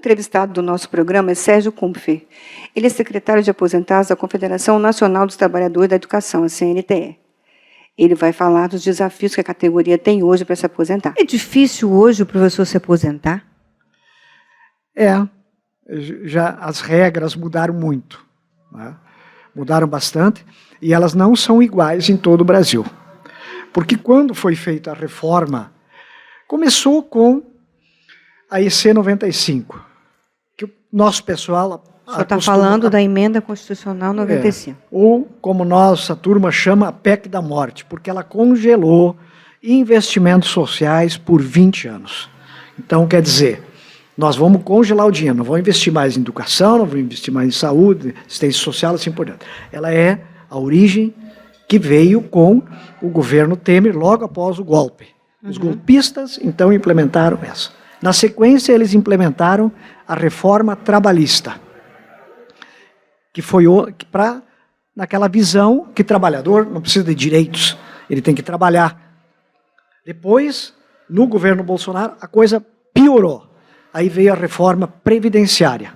entrevistado do nosso programa é Sérgio Kumpfer. Ele é secretário de aposentados da Confederação Nacional dos Trabalhadores da Educação, a CNTE. Ele vai falar dos desafios que a categoria tem hoje para se aposentar. É difícil hoje o professor se aposentar? Já as regras mudaram muito, né? Mudaram bastante, e elas não são iguais em todo o Brasil. Porque quando foi feita a reforma, começou com a EC 95, que o nosso pessoal... O senhor está falando da Emenda Constitucional 95. Ou, como nossa turma chama, a PEC da morte, porque ela congelou investimentos sociais por 20 anos. Então, quer dizer, nós vamos congelar o dinheiro, não vamos investir mais em educação, não vamos investir mais em saúde, assistência social, assim por diante. Ela é a origem que veio com o governo Temer logo após o golpe. Os golpistas, então, implementaram essa. Na sequência, eles implementaram a reforma trabalhista, que foi naquela visão que trabalhador não precisa de direitos, ele tem que trabalhar. Depois, no governo Bolsonaro, a coisa piorou. Aí veio a reforma previdenciária.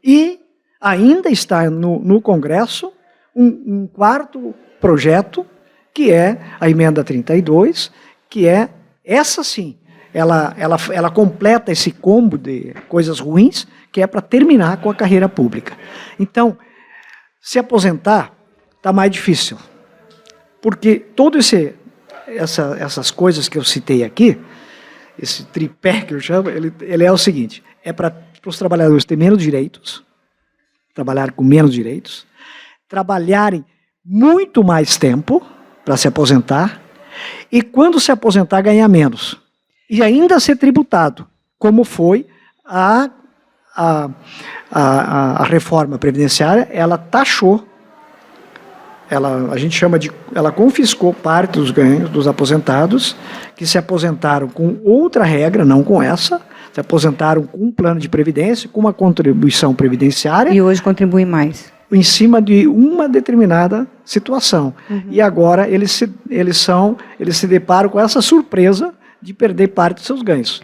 E ainda está no Congresso um quarto projeto, que é a Emenda 32, que é, essa sim, ela completa esse combo de coisas ruins, que é para terminar com a carreira pública. Então, se aposentar está mais difícil, porque todas essas coisas que eu citei aqui, esse tripé que eu chamo, ele é o seguinte, é para os trabalhadores terem menos direitos, trabalhar com menos direitos, trabalharem muito mais tempo para se aposentar, e quando se aposentar ganhar menos, e ainda ser tributado, como foi a reforma previdenciária. Ela taxou, a gente chama de, ela confiscou parte dos ganhos dos aposentados que se aposentaram com outra regra, não com essa, se aposentaram com um plano de previdência, com uma contribuição previdenciária. E hoje contribuem mais. Em cima de uma determinada situação. E agora eles se deparam com essa surpresa de perder parte dos seus ganhos.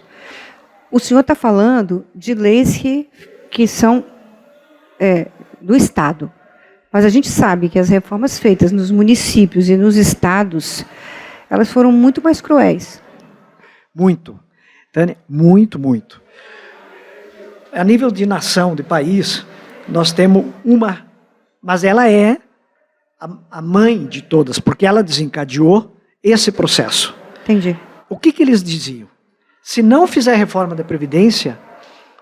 O senhor está falando de leis que são do Estado. Mas a gente sabe que as reformas feitas nos municípios e nos estados, elas foram muito mais cruéis. Muito. Tânia, muito, muito. A nível de nação, de país, nós temos uma... Mas ela é a mãe de todas, porque ela desencadeou esse processo. Entendi. O que eles diziam? Se não fizer reforma da Previdência,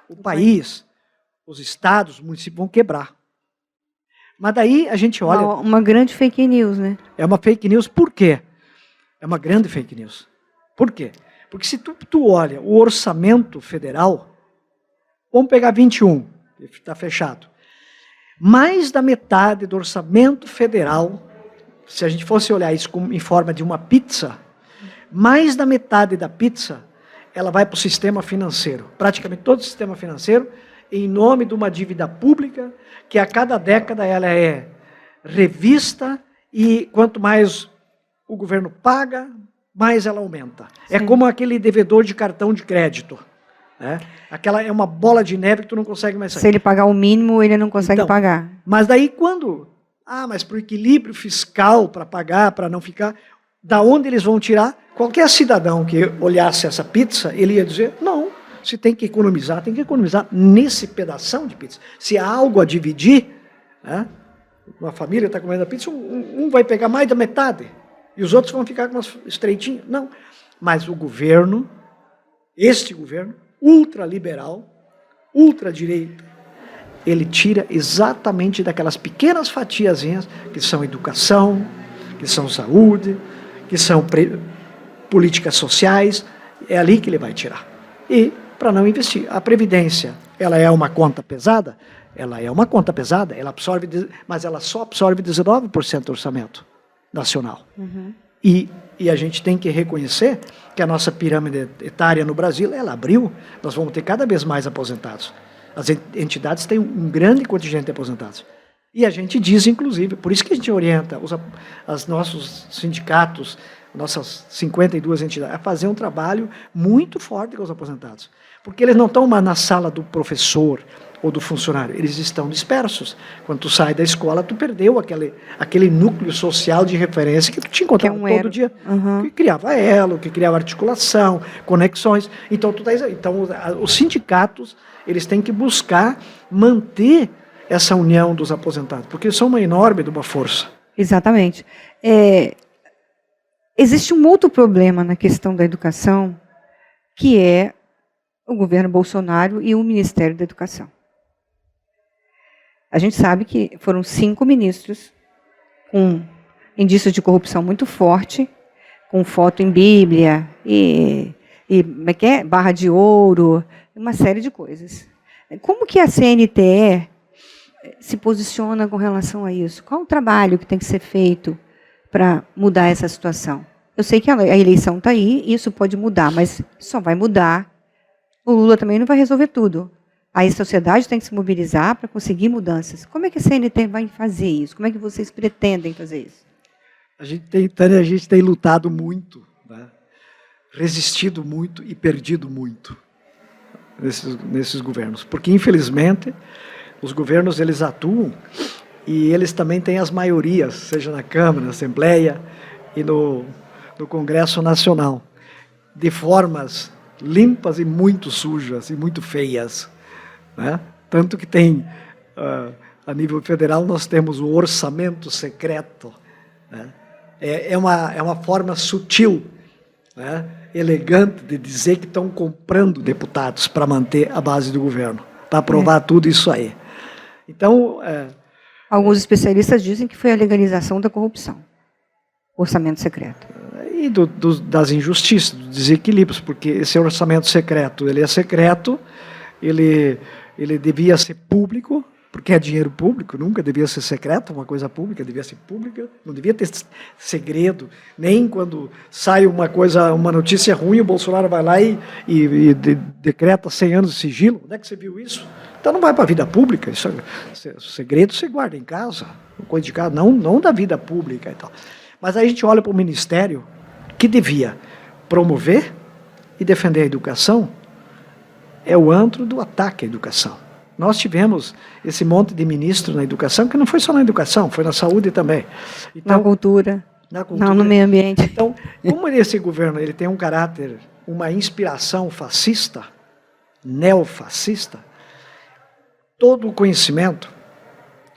o país, os estados, os municípios vão quebrar. Mas daí a gente olha... Uma grande fake news, né? É uma fake news, por quê? É uma grande fake news. Por quê? Porque se tu olha o orçamento federal, vamos pegar 21, que está fechado. Mais da metade do orçamento federal, se a gente fosse olhar isso em forma de uma pizza, mais da metade da pizza, ela vai para o sistema financeiro. Praticamente todo o sistema financeiro, em nome de uma dívida pública, que a cada década ela é revista, e quanto mais o governo paga, mais ela aumenta. Sim. É como aquele devedor de cartão de crédito. Né? Aquela é uma bola de neve que tu não consegue mais sair. Se ele pagar o mínimo, ele não consegue pagar. Mas daí quando... mas para o equilíbrio fiscal, para pagar, para não ficar... Da onde eles vão tirar? Qualquer cidadão que olhasse essa pizza, ele ia dizer, não, se tem que economizar nesse pedação de pizza. Se há algo a dividir, né? Uma família está comendo a pizza, um vai pegar mais da metade, e os outros vão ficar com umas estreitinhas. Não, mas o governo, este governo, ultraliberal, ultradireita, ele tira exatamente daquelas pequenas fatiazinhas que são educação, que são saúde, que são políticas sociais, é ali que ele vai tirar. E para não investir. A Previdência, ela é uma conta pesada? Ela é uma conta pesada, ela absorve, mas ela só absorve 19% do orçamento nacional. E a gente tem que reconhecer que a nossa pirâmide etária no Brasil, ela abriu, nós vamos ter cada vez mais aposentados. As entidades têm um grande contingente de aposentados. E a gente diz, inclusive, por isso que a gente orienta os nossos sindicatos, nossas 52 entidades, a fazer um trabalho muito forte com os aposentados. Porque eles não estão mais na sala do professor ou do funcionário, eles estão dispersos. Quando tu sai da escola, tu perdeu aquele núcleo social de referência que tu te encontrava todo dia, que criava elo, que criava articulação, conexões. Então, os sindicatos, eles têm que buscar manter essa união dos aposentados, porque eles são uma enorme de uma força. Exatamente. Existe um outro problema na questão da educação, que é o governo Bolsonaro e o Ministério da Educação. A gente sabe que foram 5 ministros com indícios de corrupção muito forte, com foto em Bíblia e barra de ouro, uma série de coisas. Como que a CNTE se posiciona com relação a isso? Qual o trabalho que tem que ser feito para mudar essa situação? Eu sei que a eleição está aí, isso pode mudar, mas só vai mudar. O Lula também não vai resolver tudo. Aí a sociedade tem que se mobilizar para conseguir mudanças. Como é que a CNT vai fazer isso? Como é que vocês pretendem fazer isso? A gente tem lutado muito, né? Resistido muito e perdido muito nesses governos. Porque, infelizmente, os governos eles atuam e eles também têm as maiorias, seja na Câmara, na Assembleia e no Congresso Nacional, de formas limpas e muito sujas e muito feias, né? Tanto que tem, a nível federal, nós temos o orçamento secreto, né? É uma forma sutil, né? Elegante de dizer que estão comprando deputados para manter a base do governo, para aprovar tudo isso aí. Então, alguns especialistas dizem que foi a legalização da corrupção, orçamento secreto. E das injustiças, dos desequilíbrios, porque esse orçamento secreto, ele é secreto, ele devia ser público, porque é dinheiro público, nunca devia ser secreto, uma coisa pública devia ser pública, não devia ter segredo, nem quando sai uma notícia ruim, o Bolsonaro vai lá e decreta 100 anos de sigilo. Onde é que você viu isso? Então não vai para a vida pública, isso, segredo você guarda em casa, coisa de casa, não da vida pública e tal. Mas aí a gente olha para o Ministério, que devia promover e defender a educação, é o antro do ataque à educação. Nós tivemos esse monte de ministros na educação, que não foi só na educação, foi na saúde também. Então, na cultura, não, no meio ambiente. Então, como esse governo ele tem um caráter, uma inspiração fascista, neofascista, todo o conhecimento,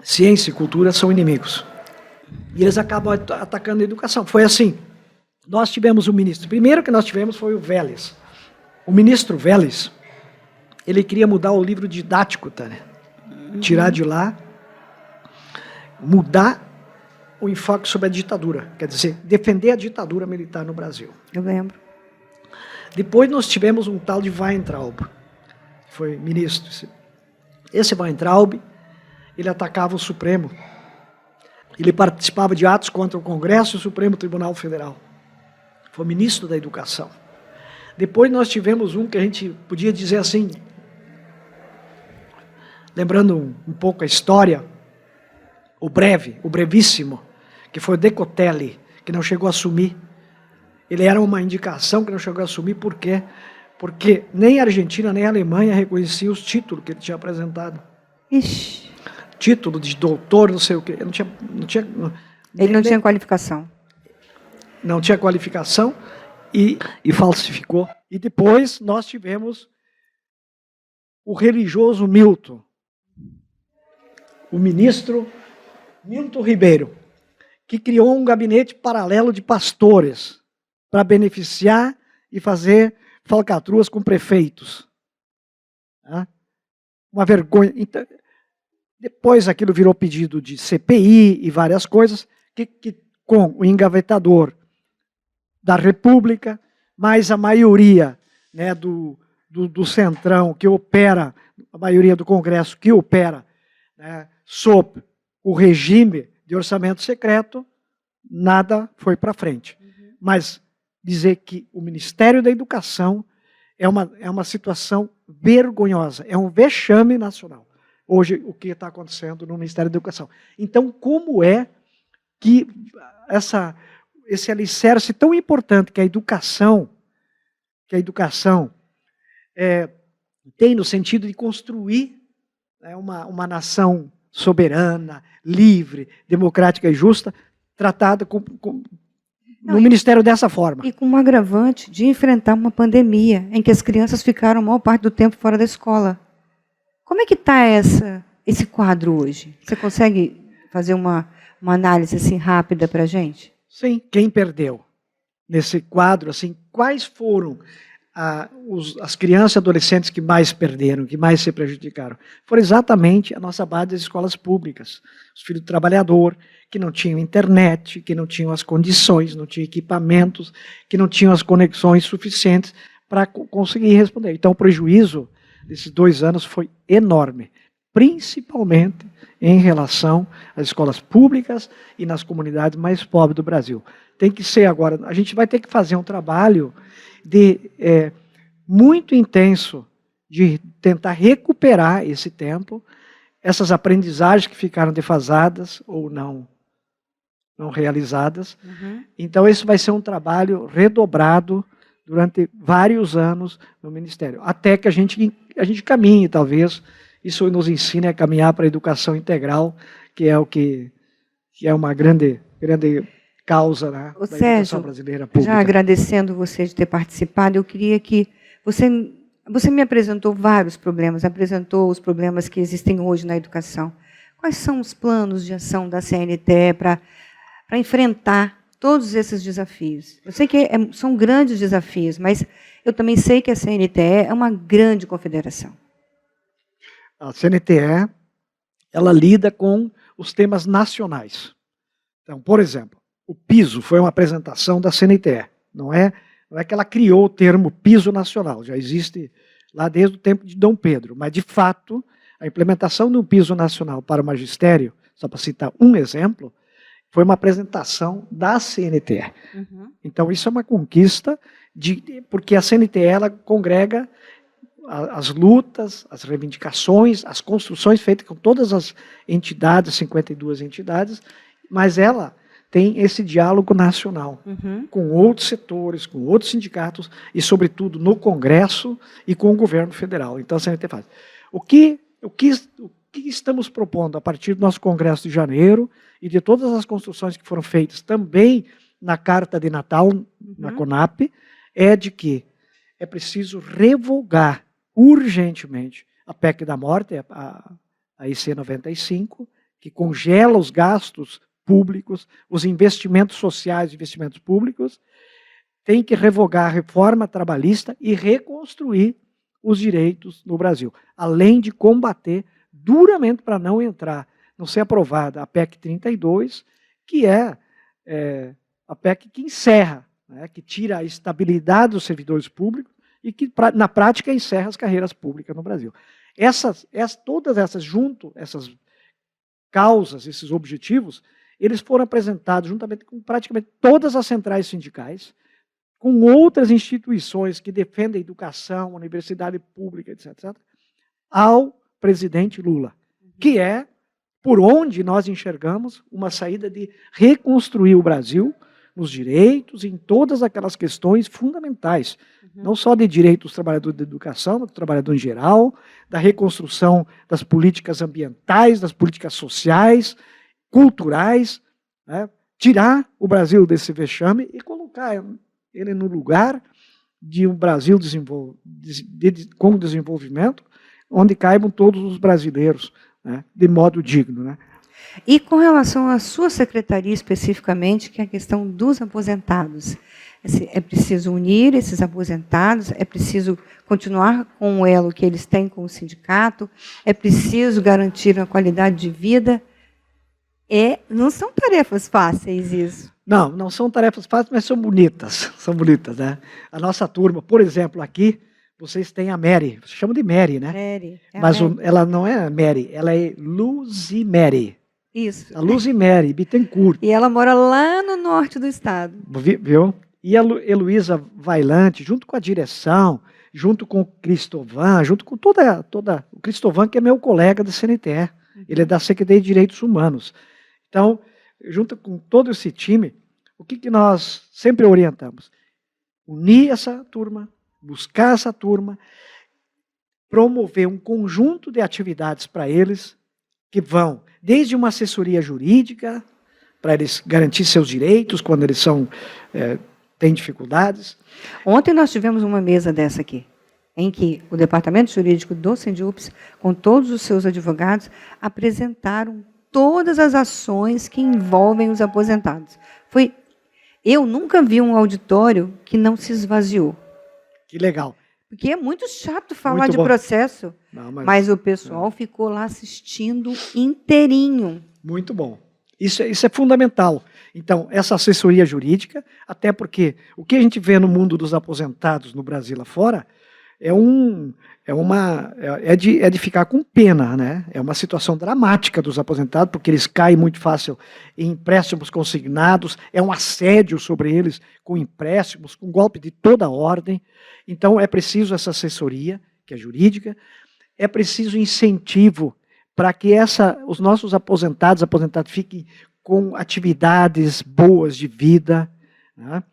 ciência e cultura são inimigos. E eles acabam atacando a educação. Foi assim. Nós tivemos um ministro. Primeiro que nós tivemos foi o Vélez. O ministro Vélez, ele queria mudar o livro didático, tá, né? Tirar de lá, mudar o enfoque sobre a ditadura. Quer dizer, defender a ditadura militar no Brasil. Eu lembro. Depois nós tivemos um tal de Weintraub, que foi ministro. Esse Weintraub, ele atacava o Supremo. Ele participava de atos contra o Congresso e o Supremo Tribunal Federal. Foi ministro da Educação. Depois nós tivemos um que a gente podia dizer assim, lembrando um pouco a história, o brevíssimo, que foi o Decotelli, que não chegou a assumir. Ele era uma indicação que não chegou a assumir, por quê? Porque nem a Argentina nem a Alemanha reconheciam os títulos que ele tinha apresentado. Ixi. Título de doutor, não sei o quê. Ele não tinha qualificação. Não tinha qualificação e falsificou. E depois nós tivemos o religioso Milton, o ministro Milton Ribeiro, que criou um gabinete paralelo de pastores para beneficiar e fazer falcatruas com prefeitos. Uma vergonha. Então, depois aquilo virou pedido de CPI e várias coisas, que com o engavetador da República, mais a maioria, né, do Centrão, que opera, a maioria do Congresso que opera, né, sob o regime de orçamento secreto, nada foi para frente. Mas dizer que o Ministério da Educação é uma situação vergonhosa, é um vexame nacional. hoje o que está acontecendo no Ministério da Educação. Então, como é que esse alicerce tão importante que a educação tem no sentido de construir, né, uma nação soberana, livre, democrática e justa, tratada no Ministério dessa forma. E com um agravante de enfrentar uma pandemia, em que as crianças ficaram a maior parte do tempo fora da escola. Como é que está esse quadro hoje? Você consegue fazer uma análise assim, rápida para a gente? Sim, quem perdeu nesse quadro, assim, quais foram as crianças e adolescentes que mais perderam, que mais se prejudicaram? Foram exatamente a nossa base das escolas públicas. Os filhos do trabalhador, que não tinham internet, que não tinham as condições, não tinham equipamentos, que não tinham as conexões suficientes para conseguir responder. Então, o prejuízo desses 2 anos foi enorme, principalmente em relação às escolas públicas e nas comunidades mais pobres do Brasil. Tem que ser agora, a gente vai ter que fazer um trabalho muito intenso de tentar recuperar esse tempo, essas aprendizagens que ficaram defasadas ou não realizadas. Uhum. Então, esse vai ser um trabalho redobrado durante vários anos no Ministério, até que a gente caminhe, talvez. Isso nos ensina a caminhar para a educação integral, que é uma grande causa, né, da educação brasileira pública. Já agradecendo você de ter participado, eu queria que você me apresentou vários problemas, apresentou os problemas que existem hoje na educação. Quais são os planos de ação da CNTE para enfrentar todos esses desafios? Eu sei que são grandes desafios, mas eu também sei que a CNTE é uma grande confederação. A CNTE, ela lida com os temas nacionais. Então, por exemplo, o piso foi uma apresentação da CNTE. Não é que ela criou o termo piso nacional, já existe lá desde o tempo de Dom Pedro, mas, de fato, a implementação do piso nacional para o magistério, só para citar um exemplo, foi uma apresentação da CNTE. Uhum. Então, isso é uma conquista, porque a CNTE ela congrega as lutas, as reivindicações, as construções feitas com todas as entidades, 52 entidades, mas ela tem esse diálogo nacional, uhum, com outros setores, com outros sindicatos e, sobretudo, no Congresso e com o governo federal. Então, a CNTE faz. O que estamos propondo a partir do nosso Congresso de janeiro e de todas as construções que foram feitas também na Carta de Natal, na CONAP, é de que é preciso revogar urgentemente a PEC da morte, a IC 95, que congela os gastos públicos, os investimentos sociais, investimentos públicos, tem que revogar a reforma trabalhista e reconstruir os direitos no Brasil, além de combater duramente para não ser aprovada a PEC 32, que é a PEC que encerra, né, que tira a estabilidade dos servidores públicos e que, na prática, encerra as carreiras públicas no Brasil. Todas essas causas, esses objetivos, eles foram apresentados juntamente com praticamente todas as centrais sindicais, com outras instituições que defendem a educação, a universidade pública, etc., ao presidente Lula, que é por onde nós enxergamos uma saída de reconstruir o Brasil nos direitos, em todas aquelas questões fundamentais, não só de direitos dos trabalhadores da educação, mas do trabalhador em geral, da reconstrução das políticas ambientais, das políticas sociais, culturais, né? Tirar o Brasil desse vexame e colocar ele no lugar de um Brasil com desenvolvimento, onde caibam todos os brasileiros, né, de modo digno, né? E com relação à sua secretaria especificamente, que é a questão dos aposentados, é preciso unir esses aposentados, é preciso continuar com o elo que eles têm com o sindicato, é preciso garantir uma qualidade de vida. Não são tarefas fáceis isso. Não são tarefas fáceis, mas são bonitas, né? A nossa turma, por exemplo, aqui, vocês têm a Mary, vocês chamam de Mary, né? Mary. Mas ela não é Mary, ela é Luzimere. Isso. A Luzimere Bittencourt. E ela mora lá no norte do estado. Viu? E a Heloísa Vailante, junto com a direção, junto com o Cristovan, junto com toda o Cristovan, que é meu colega da CNTE, ele é da Secretaria de Direitos Humanos. Então, junto com todo esse time, o que nós sempre orientamos? Unir essa turma, buscar essa turma, promover um conjunto de atividades para eles, que vão desde uma assessoria jurídica, para eles garantir seus direitos quando eles têm dificuldades. Ontem nós tivemos uma mesa dessa aqui, em que o Departamento Jurídico do Sindiups, com todos os seus advogados, apresentaram todas as ações que envolvem os aposentados. Eu nunca vi um auditório que não se esvaziou. Que legal. Porque é muito chato falar Muito de bom. processo, Não, mas o pessoal ficou lá assistindo inteirinho. Muito bom. Isso é fundamental. Então, essa assessoria jurídica, até porque o que a gente vê no mundo dos aposentados no Brasil lá fora é de ficar com pena, né? É uma situação dramática dos aposentados, porque eles caem muito fácil em empréstimos consignados, é um assédio sobre eles com empréstimos, com golpe de toda ordem. Então, é preciso essa assessoria, que é jurídica, é preciso incentivo para que os nossos aposentados fiquem com atividades boas de vida, né?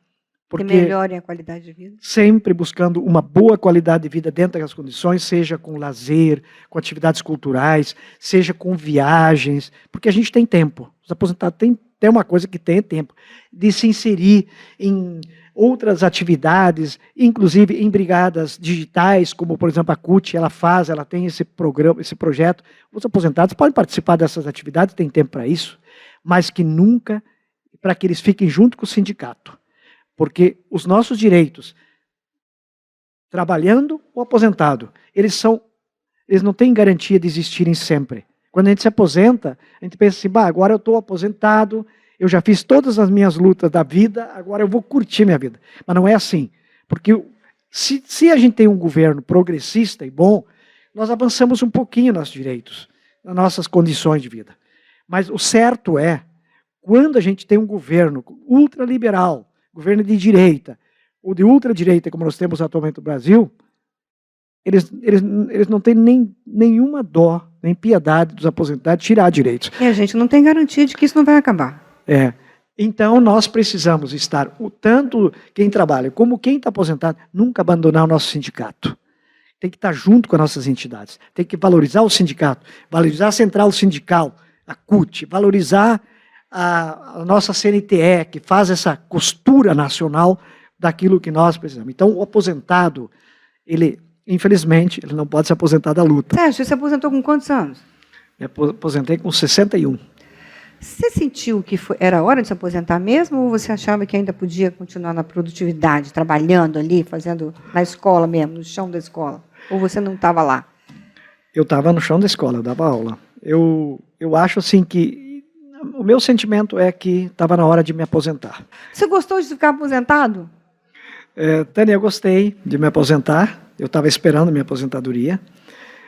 Que melhorem a qualidade de vida. Sempre buscando uma boa qualidade de vida dentro das condições, seja com lazer, com atividades culturais, seja com viagens, porque a gente tem tempo. Os aposentados têm uma coisa que tem tempo, de se inserir em outras atividades, inclusive em brigadas digitais, como, por exemplo, a CUT, ela tem esse programa, esse projeto. Os aposentados podem participar dessas atividades, tem tempo para isso, mas que nunca, para que eles fiquem junto com o sindicato. Porque os nossos direitos, trabalhando ou aposentado, eles não têm garantia de existirem sempre. Quando a gente se aposenta, a gente pensa assim, agora eu estou aposentado, eu já fiz todas as minhas lutas da vida, agora eu vou curtir minha vida. Mas não é assim. Porque se a gente tem um governo progressista e bom, nós avançamos um pouquinho nos direitos, nas nossas condições de vida. Mas o certo é, quando a gente tem um governo ultraliberal, governo de direita, ou de ultradireita, como nós temos atualmente no Brasil, eles não têm nenhuma dó, nem piedade dos aposentados de tirar direitos. E a gente não tem garantia de que isso não vai acabar. Então, nós precisamos estar, tanto quem trabalha como quem está aposentado, nunca abandonar o nosso sindicato. Tem que estar junto com as nossas entidades. Tem que valorizar o sindicato, valorizar a central sindical, a CUT, valorizar a nossa CNTE, que faz essa costura nacional daquilo que nós precisamos. Então, o aposentado, infelizmente, ele não pode se aposentar da luta. Sérgio, você se aposentou com quantos anos? Me aposentei com 61. Você sentiu que era hora de se aposentar mesmo, ou você achava que ainda podia continuar na produtividade, trabalhando ali, fazendo na escola mesmo, no chão da escola? Ou você não estava lá? Eu estava no chão da escola, eu dava aula. Eu acho assim que o meu sentimento é que estava na hora de me aposentar. Você gostou de ficar aposentado? Tânia, eu gostei de me aposentar. Eu estava esperando minha aposentadoria,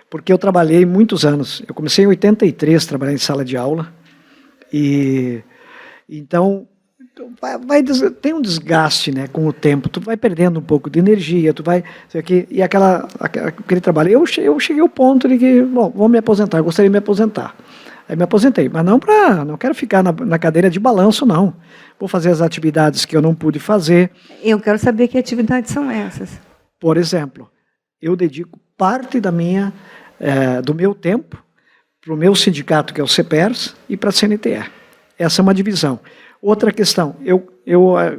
porque eu trabalhei muitos anos. Eu comecei em 83 a trabalhar em sala de aula. E então tem um desgaste, né, com o tempo. Tu vai perdendo um pouco de energia, e aquele trabalho. Eu cheguei ao ponto de que, vou me aposentar, eu gostaria de me aposentar. Aí me aposentei, mas não quero ficar na cadeira de balanço, não. Vou fazer as atividades que eu não pude fazer. Eu quero saber que atividades são essas. Por exemplo, eu dedico parte do meu tempo para o meu sindicato, que é o CEPERS, e para a CNTE. Essa é uma divisão. Outra questão, eu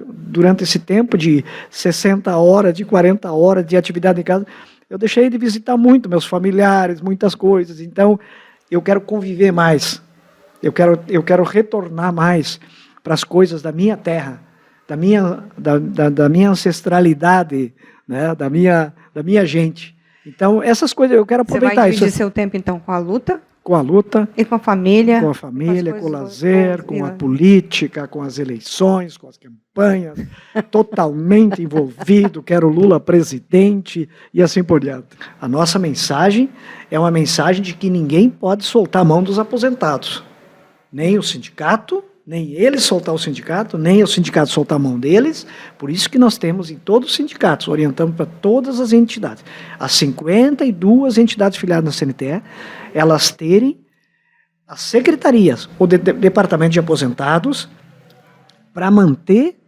durante esse tempo de 60 horas, de 40 horas de atividade em casa, eu deixei de visitar muito meus familiares, muitas coisas. Então, eu quero conviver mais, eu quero retornar mais para as coisas da minha terra, da minha ancestralidade, né, da minha gente. Então, essas coisas eu quero aproveitar. Você vai dividir seu tempo, então, com a luta? Com a luta. E com a família? Com a família, com o lazer, com a política, com as eleições, com as campanhas, totalmente envolvido, quero Lula presidente e assim por diante. A nossa mensagem é uma mensagem de que ninguém pode soltar a mão dos aposentados. Nem o sindicato, nem eles soltar o sindicato, nem o sindicato soltar a mão deles. Por isso que nós temos em todos os sindicatos, orientamos para todas as entidades, as 52 entidades filiadas na CNTE, elas terem as secretarias, o departamento de aposentados, para manter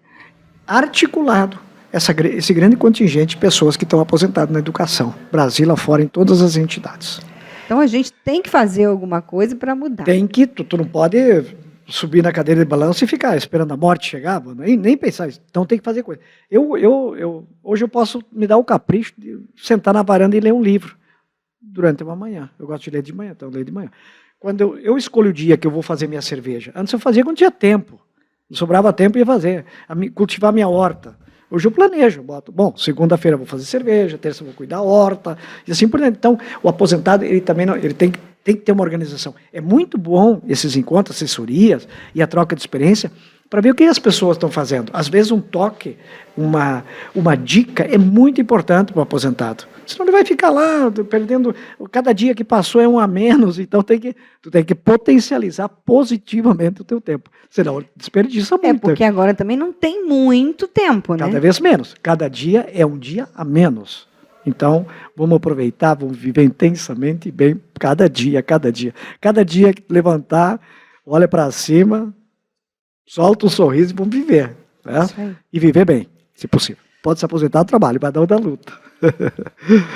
articulado esse grande contingente de pessoas que estão aposentadas na educação, Brasil afora, em todas as entidades. Então a gente tem que fazer alguma coisa para mudar. Tem que, tu não pode subir na cadeira de balanço e ficar esperando a morte chegar, nem pensar isso. Então tem que fazer coisa. Hoje eu posso me dar o capricho de sentar na varanda e ler um livro durante uma manhã. Eu gosto de ler de manhã, então eu leio de manhã. Quando eu escolho o dia que eu vou fazer minha cerveja, antes eu fazia quando tinha tempo. Não sobrava tempo, ia fazer. Cultivar minha horta. Hoje eu planejo, bom, segunda-feira eu vou fazer cerveja, terça eu vou cuidar da horta, e assim por diante. Então, o aposentado, ele também ele tem que ter uma organização. É muito bom esses encontros, assessorias e a troca de experiência, para ver o que as pessoas estão fazendo. Às vezes um toque, uma dica é muito importante para o aposentado. Senão ele vai ficar lá perdendo, cada dia que passou é um a menos, então tu tem que potencializar positivamente o teu tempo. Senão desperdiça muito. Porque agora também não tem muito tempo, né? Cada vez menos. Cada dia é um dia a menos. Então, vamos aproveitar, vamos viver intensamente bem cada dia, cada dia. Cada dia que levantar, olha para cima, solta um sorriso e vamos viver. Né? E viver bem, se possível. Pode se aposentar do trabalho, mas não da luta.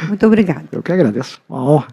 Muito obrigada. Eu que agradeço. Uma honra.